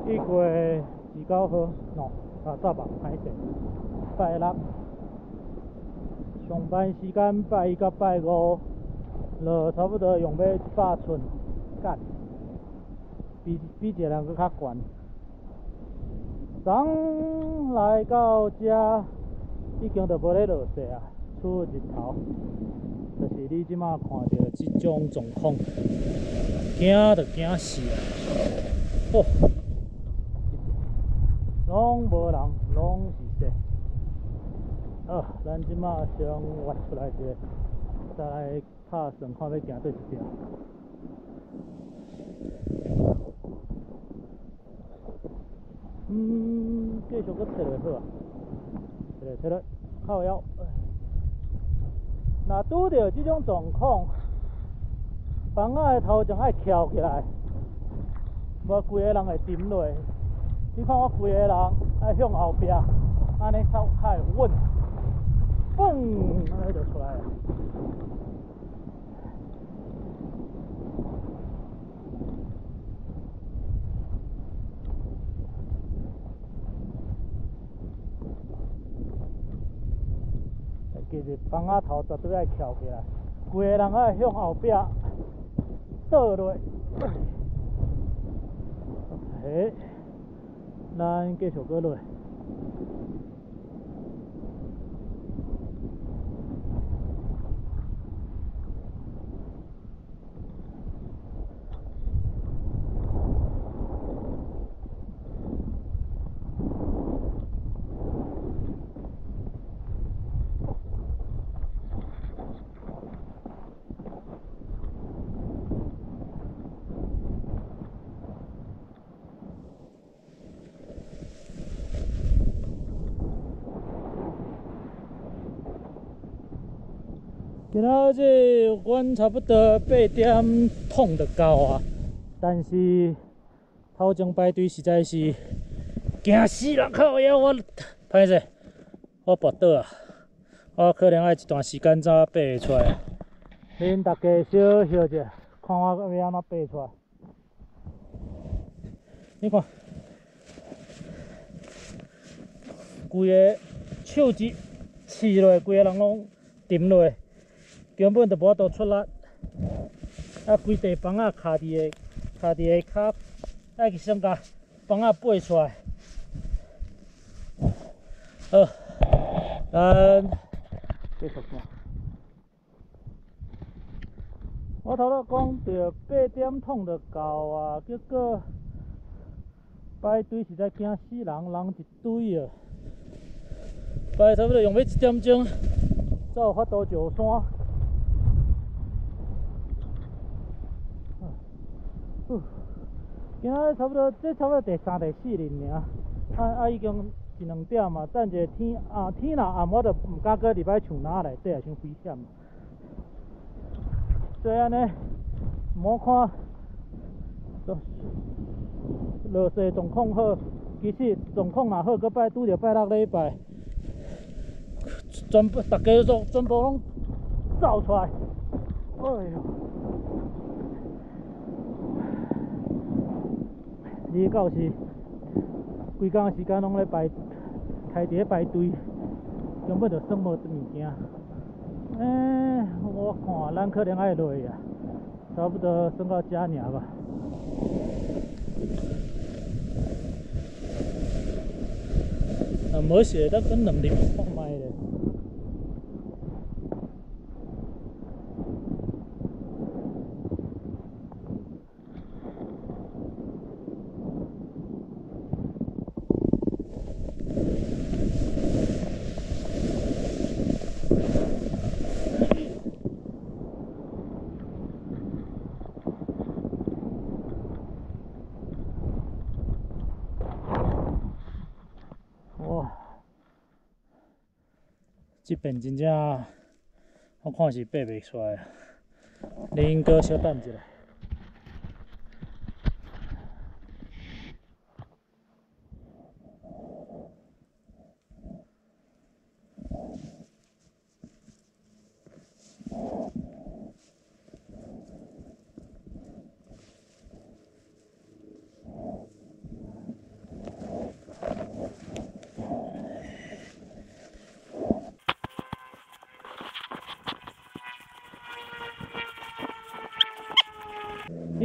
1月19号，10啊，歹势，拜六，上班时间拜1到拜5，就差不多用要100寸，干，比一个人搁较悬。昨来到遮，已经就无咧落雪啊，出日头，就是你即马看到即种状况，惊就惊死啊！哦，拢无人，拢是雪。咱即马先挖出来一个，再来拍算看要行倒一条。继续搁切落好啊，切落，靠腰。若拄着即种状况，房仔的头前爱翘起来，无规个人会沉落。你看我规个人爱向后壁，安尼才会稳，嘣，安尼就出来了。其实房仔头绝对爱翘起来，规个人爱向后壁倒落。咱继续搁落。今仔日阮差不多8点通就到啊，但是头前排队实在是惊死啦！靠腰我歹势，我跋倒啊！我可能要一段时间才爬会出来。恁大家小歇者，看我要安怎爬出来。你看，规个手指刺落，规个人拢沉落。根本就无法度出力，啊，规地房仔卡伫个脚，爱去先甲房仔爬出来。好，咱继续看。我头仔讲着8点通就到啊，结果排队实在惊死人，人一堆啊。排差不多用要1点钟，才有法度上山。今仔差不多第3、第4日尔，已经1、2点嘛，等者天若暗，我就唔敢搁入来厝哪内底，伤危险。所以安尼，莫看落雪状况好，其实状况若好，搁拄着拜6礼拜，大家全部拢走出来。哎呦！你到时规工时间拢咧开伫咧排队，根本就算无物件。我看咱可能爱落啊，差不多算到遮尔吧。无雪，咱等2日看卖咧。这边真正，我看是爬袂出来，恁搁稍等一下。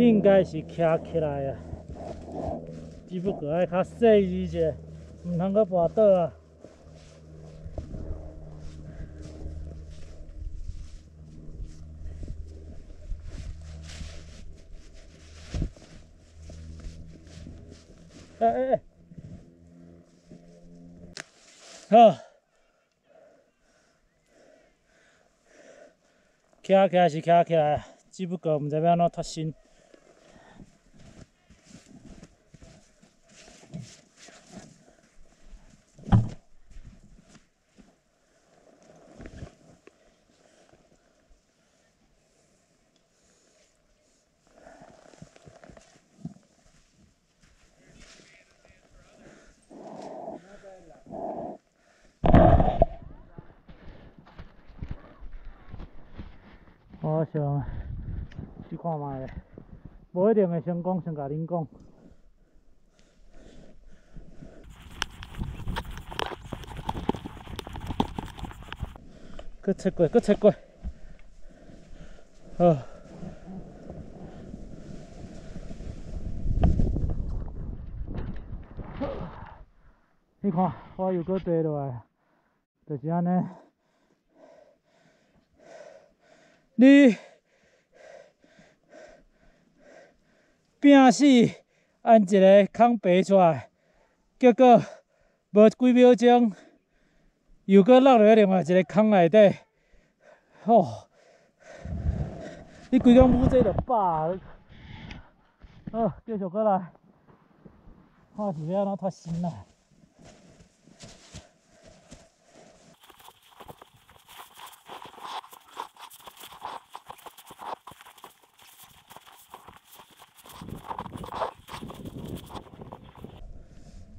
应该是徛起来啊，只不过爱较细致者，唔通搁跋倒啊。哎，好，徛起来是徛起来，只不过唔知要安怎脱身。我想去看卖咧，无一定会成功，先甲恁讲。搁切过，搁切过，好。你看，我又搁爬落来，就是安尼。你拼死按一个空爬出来，结果无几秒钟，又搁落落另外一个空内底。哦，你规工母这就饱。好，继续过来，看是要安怎脱身啦。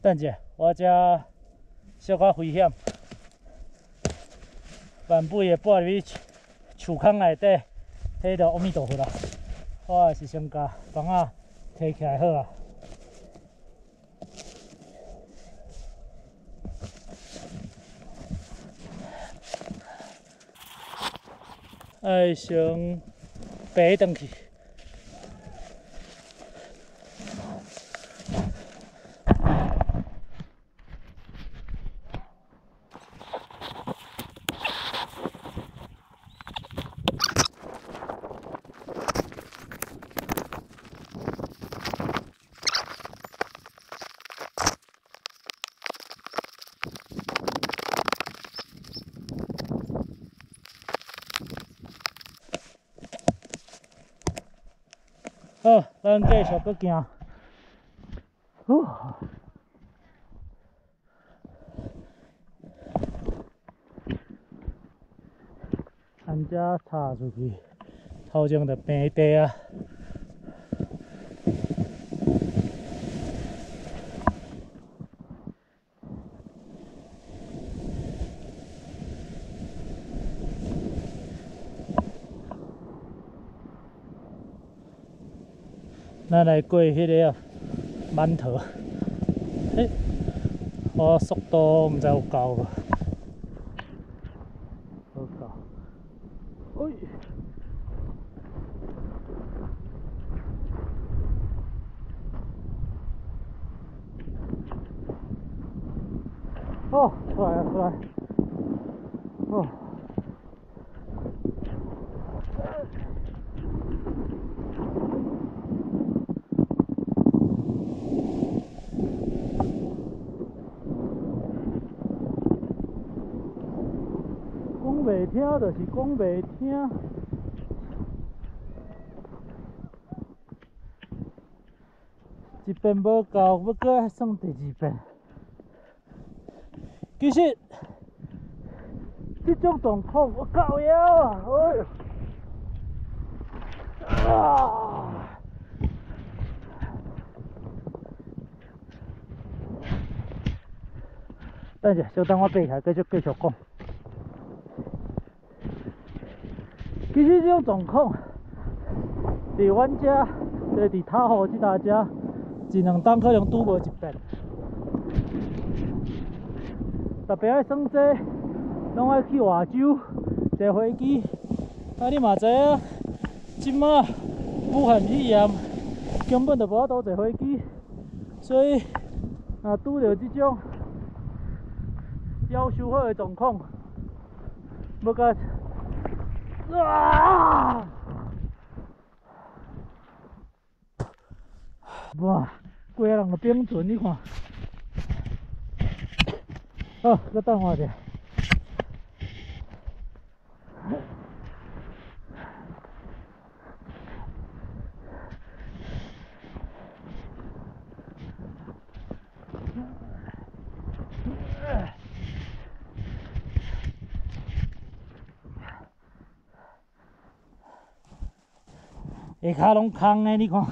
等者，我遮小可危险，万不会跌入去树坑内底，迄就阿弥陀佛啦。我还是先甲房仔摕起来好啊。爱先爬转去。好，咱继续搁行。按遮插出去，头前就平地啊。咱来过迄个啊，馒头。我速度毋知有够无？好够。哦，出来了，出来。哦。讲袂听就是讲袂听。一遍无够，要搁爱算第二遍。其实，这种状况我靠腰啊！等下，稍等我爬起来，继续讲。其实这种状况，伫阮遮，即伫塔湖即搭遮，一两冬可能拄无一遍。特别爱算这，拢爱去外州坐飞机。啊，你嘛知影，即马武汉肺炎根本就无法度坐飞机，所以若拄着这种夭寿好的状况，要甲哇，规个人就冰存，你看。好，再等我者。下骹拢空的，你看，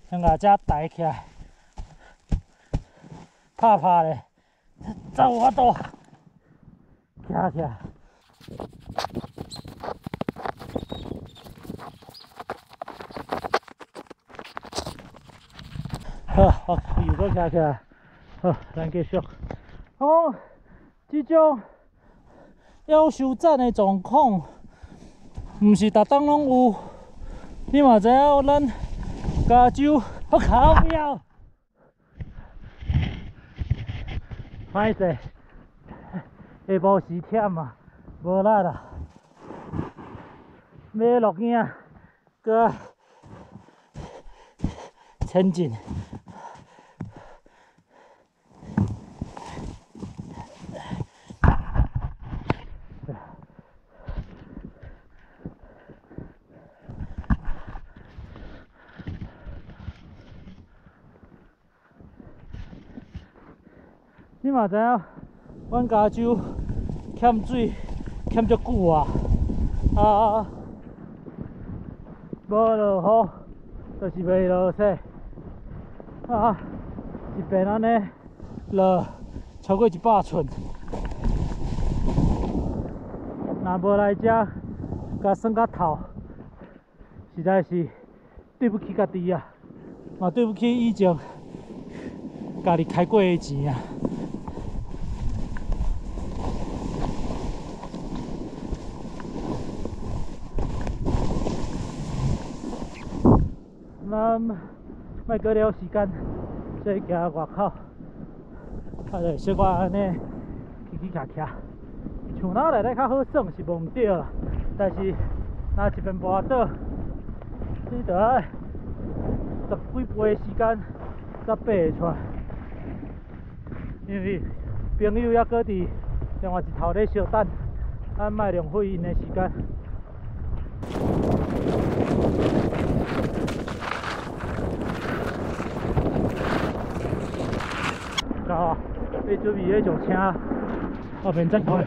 先把这抬起来，拍拍咧，才有法度徛起来。好，又搁徛起来，好，咱继续。这种夭寿赞的状况。 毋是逐当拢有，你嘛知影咱加州我靠标，歹势，下晡时忝啊，无力啦，要录影，搁前进。 你嘛知影，阮加州欠水欠足久啊，无落雨，就是袂落雪，一边安尼落超过100寸，若无来遮，甲算甲透，实在是对不起家己啊，嘛对不起以前家己开过的钱啊。 咱莫搁了时间，再行外口，就小可安尼起起徛徛。厝脑内底较好耍是无毋对啦，但是若一边跋倒，你着爱10几倍的时间才爬会出来。因为朋友还搁伫另外一头咧相等，咱莫浪费因的时间。 到，你准备要上车，后面再开。